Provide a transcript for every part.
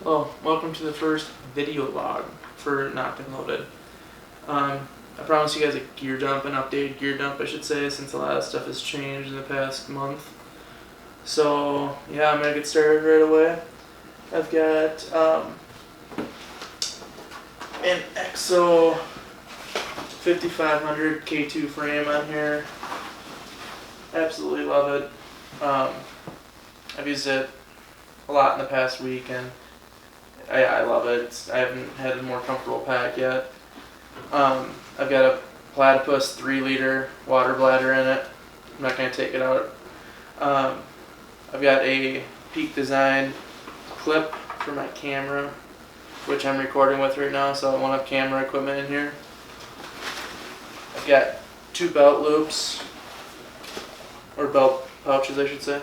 Hello, welcome to the first video log for Not Been Loaded. I promised you guys a gear dump, an updated gear dump I should say, since a lot of stuff has changed in the past month. So yeah, I'm going to get started right away. I've got an EXO 5500 K2 frame on here. Absolutely love it. I've used it a lot in the past week and I love it. I haven't had a more comfortable pack yet. I've got a Platypus 3-liter water bladder in it. I'm not going to take it out. I've got a Peak Design clip for my camera, which I'm recording with right now, so I won't have camera equipment in here. I've got 2 belt loops, or belt pouches I should say.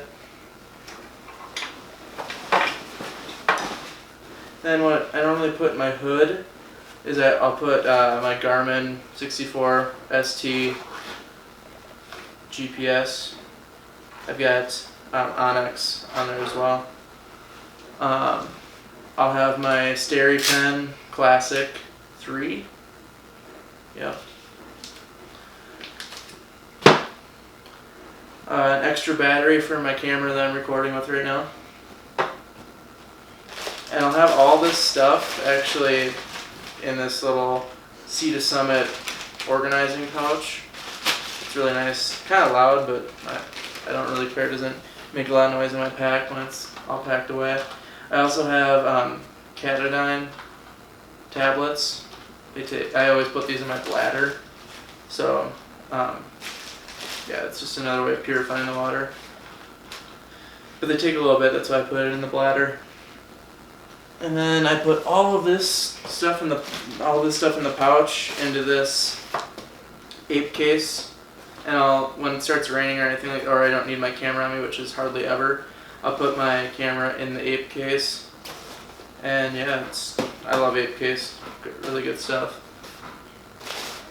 Then what I normally put in my hood is that I'll put my Garmin 64 ST GPS. I've got Onyx on there as well. I'll have my SteriPen Classic 3. Yep. An extra battery for my camera that I'm recording with right now. And I'll have all this stuff actually in this little Sea to Summit organizing pouch. It's really nice. Kind of loud, but I don't really care. It doesn't make a lot of noise in my pack when it's all packed away. I also have Katadyn tablets. I always put these in my bladder. So, yeah, it's just another way of purifying the water. But they take a little bit, that's why I put it in the bladder. And then I put all of this stuff in the pouch into this ape case. And when it starts raining or anything or I don't need my camera on me, which is hardly ever, I'll put my camera in the ape case. And yeah, I love ape case. Really good stuff.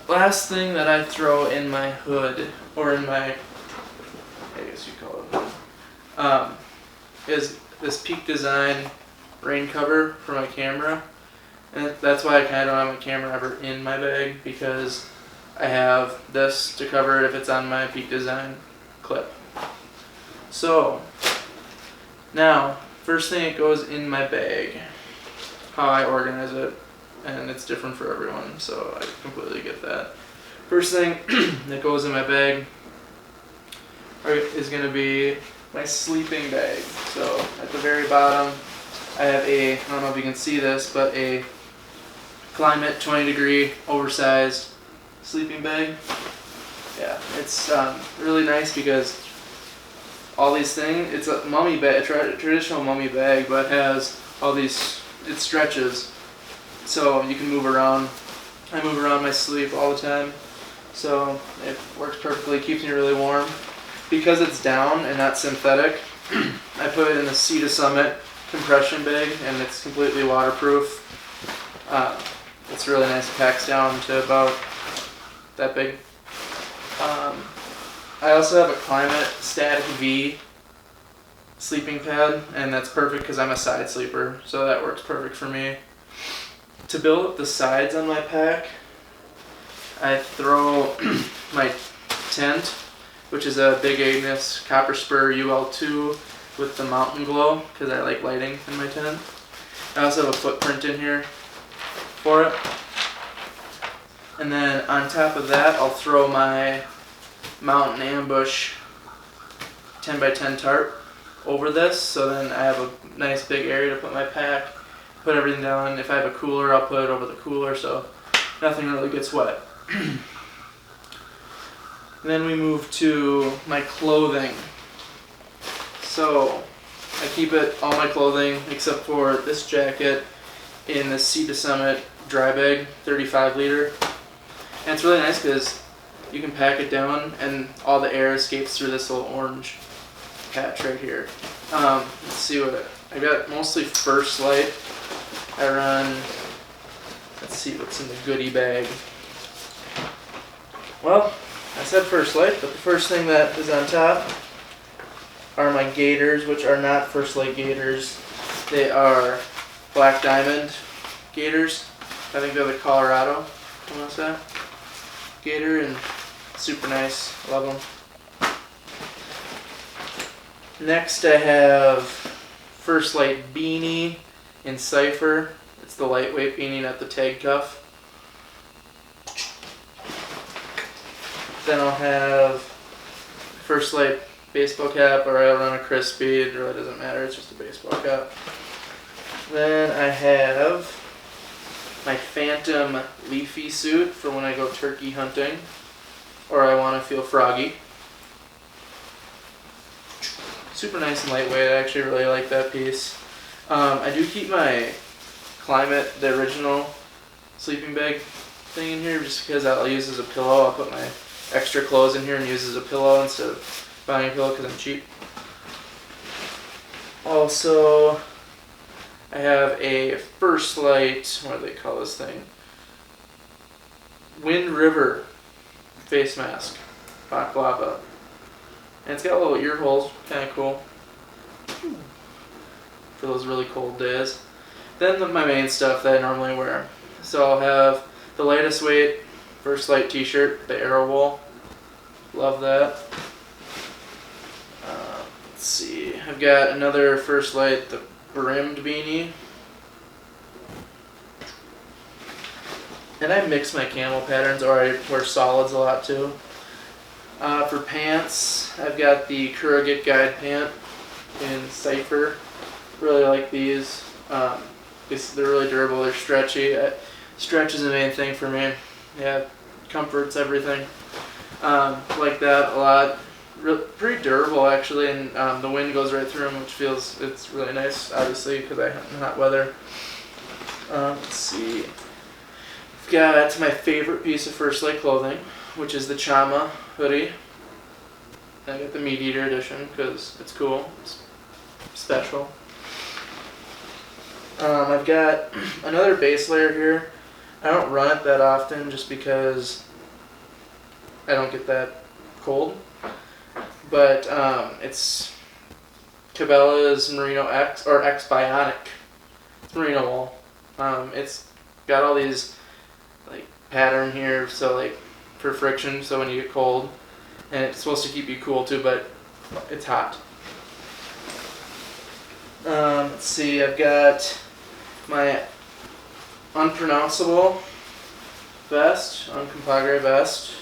Last thing that I throw in my hood, or in my, I guess you call it hood, is this Peak Design rain cover for my camera. And that's why I kind of don't have my camera ever in my bag, because I have this to cover it if it's on my Peak Design clip. So now, first thing that goes in my bag, how I organize it, and it's different for everyone, so I completely get that. First thing that goes in my bag is going to be my sleeping bag. So at the very bottom I have I don't know if you can see this, but a Klymit 20-degree oversized sleeping bag. Yeah, it's really nice because all these things, it's a mummy bag, a traditional mummy bag, but has all these, it stretches, so you can move around. I move around my sleep all the time, so it works perfectly, keeps me really warm. Because it's down and not synthetic, I put it in the Sea to Summit compression bag, and it's completely waterproof. It's really nice. It packs down to about that big. I also have a Klymit Static V sleeping pad, and that's perfect because I'm a side sleeper, so that works perfect for me. To build up the sides on my pack, I throw my tent, which is a Big Agnes Copper Spur UL2 with the Mountain Glow, because I like lighting in my tent. I also have a footprint in here for it. And then on top of that, I'll throw my Mountain Ambush 10x10 tarp over this, so then I have a nice big area to put my pack, put everything down. If I have a cooler, I'll put it over the cooler, so nothing really gets wet. And then we move to my clothing. So I keep all my clothing except for this jacket in the Sea to Summit dry bag, 35-liter. And it's really nice because you can pack it down and all the air escapes through this little orange patch right here. Let's see what I got. Mostly First Light. I run. Let's see what's in the goodie bag. Well, I said First Light, but the first thing that is on top are my gaiters, which are not First Light gaiters. They are Black Diamond gaiters. I think they're the Colorado, I want to say, gator, and super nice. Love them. Next I have First Light beanie in Cypher. It's the lightweight beanie, not the tag cuff. Then I'll have First Light baseball cap, or I'll run a Crispy. It really doesn't matter. It's just a baseball cap. Then I have my Phantom leafy suit for when I go turkey hunting, or I want to feel froggy. Super nice and lightweight. I actually really like that piece. I do keep my Climate, the original sleeping bag thing in here, just because I'll use as a pillow. I'll put my extra clothes in here and use as a pillow instead of buying a pillow because I'm cheap. Also, I have a First Light, what do they call this thing? Wind River face mask, baklava. And it's got little ear holes, kind of cool for those really cold days. Then my main stuff that I normally wear. So I'll have the lightest weight First Light t-shirt, the Arrow Wool. Love that. Let's see, I've got another First Light, the brimmed beanie. And I mix my camo patterns, or I wear solids a lot too. For pants, I've got the Kurugit Guide pant in Cypher. Really like these. They're really durable, they're stretchy. Stretch is the main thing for me. Yeah, comfort's everything. Like that a lot. Pretty durable actually, and the wind goes right through them, which it's really nice, obviously, because I hunt in hot weather. Let's see. I've got my favorite piece of First Light clothing, which is the Chama hoodie. I got the Meat Eater edition because it's cool, it's special. I've got another base layer here. I don't run it that often just because I don't get that cold. But it's Cabela's Merino X, or X Bionic. It's merino wool. It's got all these like pattern here, so like for friction, so when you get cold, and it's supposed to keep you cool too, but it's hot. Let's see, I've got my unpronounceable vest, Uncompagre vest,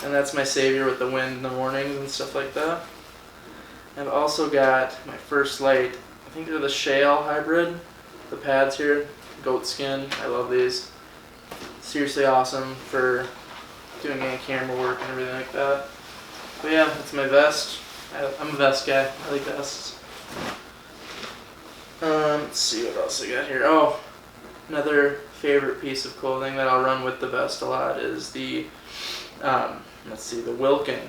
and that's my savior with the wind in the mornings and stuff like that. I've also got my First Light, I think they're the Shale hybrid, the pads here, goat skin. I love these. Seriously awesome for doing any camera work and everything like that. But yeah, that's my vest. I'm a vest guy. I like vests. Let's see what else I got here. Oh, another favorite piece of clothing that I'll run with the vest a lot is the, let's see, the Wilkin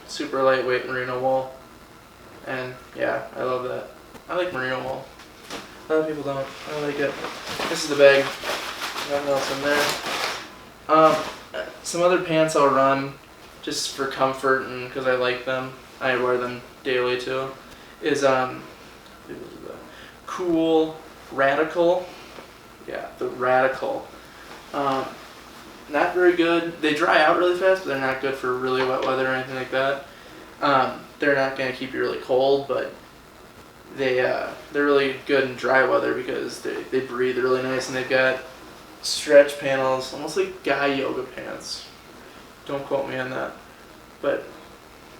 super lightweight merino wool. And yeah, I love that. I like merino wool. A lot of people don't. I like it. This is the bag. Nothing else in there. Some other pants I'll run just for comfort and because I like them. I wear them daily too. Is Cool Radical. Yeah, the Radical. Not very good. They dry out really fast, but they're not good for really wet weather or anything like that. They're not going to keep you really cold, but they're really good in dry weather because they breathe really nice, and they've got stretch panels, almost like guy yoga pants. Don't quote me on that. But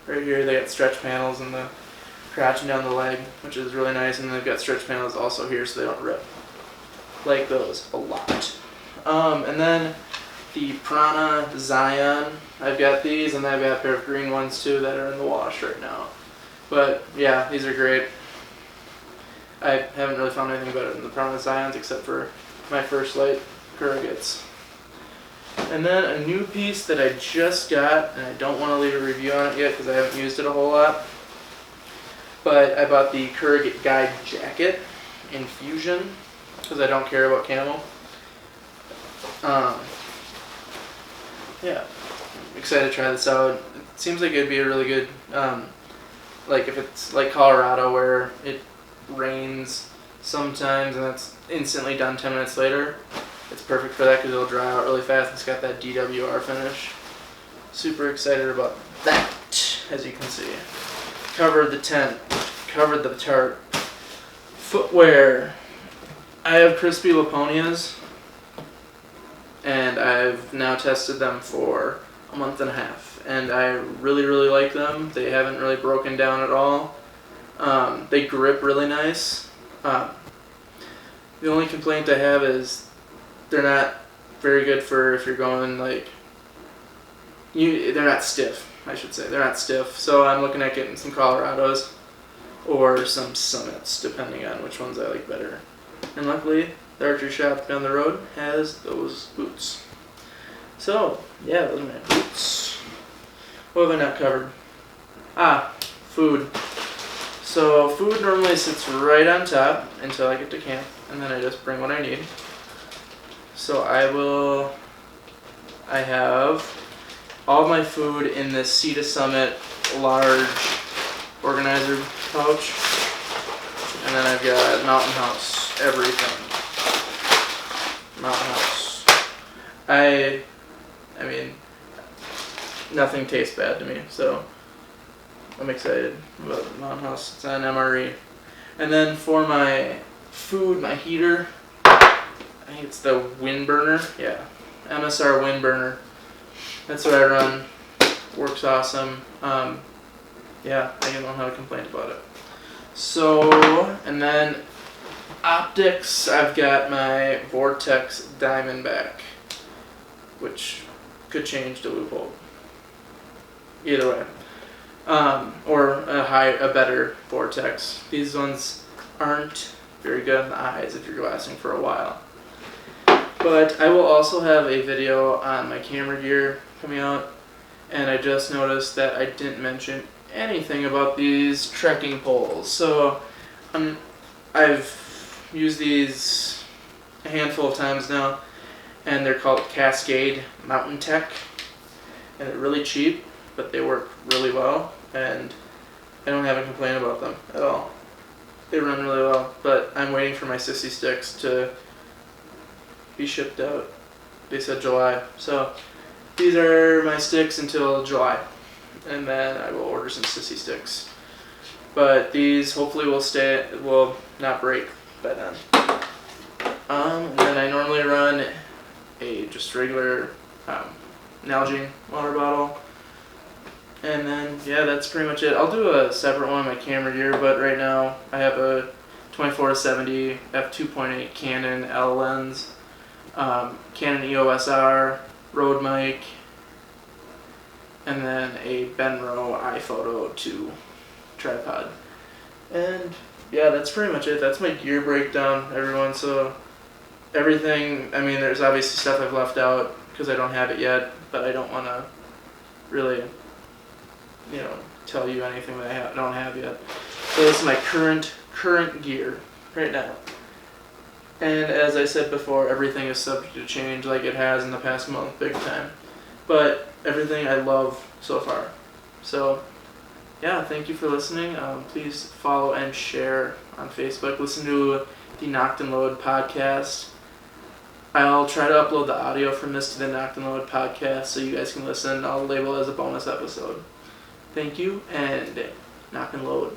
right here they got stretch panels in the crotch and down the leg, which is really nice, and they've got stretch panels also here so they don't rip. Like those a lot. And then the Prana Zion, I've got these, and I've got a pair of green ones too that are in the wash right now. But yeah, these are great. I haven't really found anything better than the Prana Zions except for my First Light Kurugits. And then a new piece that I just got, and I don't want to leave a review on it yet because I haven't used it a whole lot, but I bought the Kurugit Guide jacket in Fusion because I don't care about camo. Yeah, I'm excited to try this out. It seems like it'd be a really good, like if it's like Colorado where it rains sometimes, and that's instantly done 10 minutes later. It's perfect for that because it'll dry out really fast. It's got that DWR finish. Super excited about that, as you can see. Covered the tent, covered the tarp. Footwear. I have Crispy Laponias, and I've now tested them for a month and a half, and I really, really like them. They haven't really broken down at all. They grip really nice. The only complaint I have is they're not very good for if you're going they're not stiff, I should say. They're not stiff. So I'm looking at getting some Colorados or some Summits, depending on which ones I like better. And luckily, the archery shop down the road has those boots. So, yeah, those are my boots. What have I not covered? Food. So food normally sits right on top until I get to camp, and then I just bring what I need. So I have all of my food in this Sea to Summit large organizer pouch, and then I've got Mountain House, everything. Mountain House. I mean, nothing tastes bad to me, so I'm excited about the Mountain House. It's on MRE. And then for my food, my heater, I think it's the Windburner. Yeah, MSR Windburner. That's what I run. Works awesome. Yeah, I don't know how to complain about it. So, and then optics, I've got my Vortex Diamondback, which could change to Leupold. Either way. Or a better Vortex. These ones aren't very good on the eyes if you're glassing for a while. But I will also have a video on my camera gear coming out, and I just noticed that I didn't mention anything about these trekking poles. So I've used these a handful of times now, and they're called Cascade Mountain Tech, and they're really cheap, but they work really well, and I don't have a complaint about them at all. They run really well, but I'm waiting for my Sissy Sticks to be shipped out. They said July, so these are my sticks until July, and then I will order some Sissy Sticks. But these hopefully will not break by then. And then I normally run a just regular Nalgene water bottle. And then, yeah, that's pretty much it. I'll do a separate one on my camera gear, but right now I have a 24-70 f2.8 Canon L lens, Canon EOS R, Rode mic, and then a Benro iPhoto 2 tripod. And yeah, that's pretty much it. That's my gear breakdown, everyone. So everything, I mean, there's obviously stuff I've left out because I don't have it yet, but I don't want to really, tell you anything that I don't have yet. So this is my current gear right now. And as I said before, everything is subject to change like it has in the past month, big time. But everything I love so far. So yeah, thank you for listening. Please follow and share on Facebook. Listen to the Knocked and Load podcast. I'll try to upload the audio from this to the Knocked and Load podcast so you guys can listen. I'll label it as a bonus episode. Thank you, and knock and load.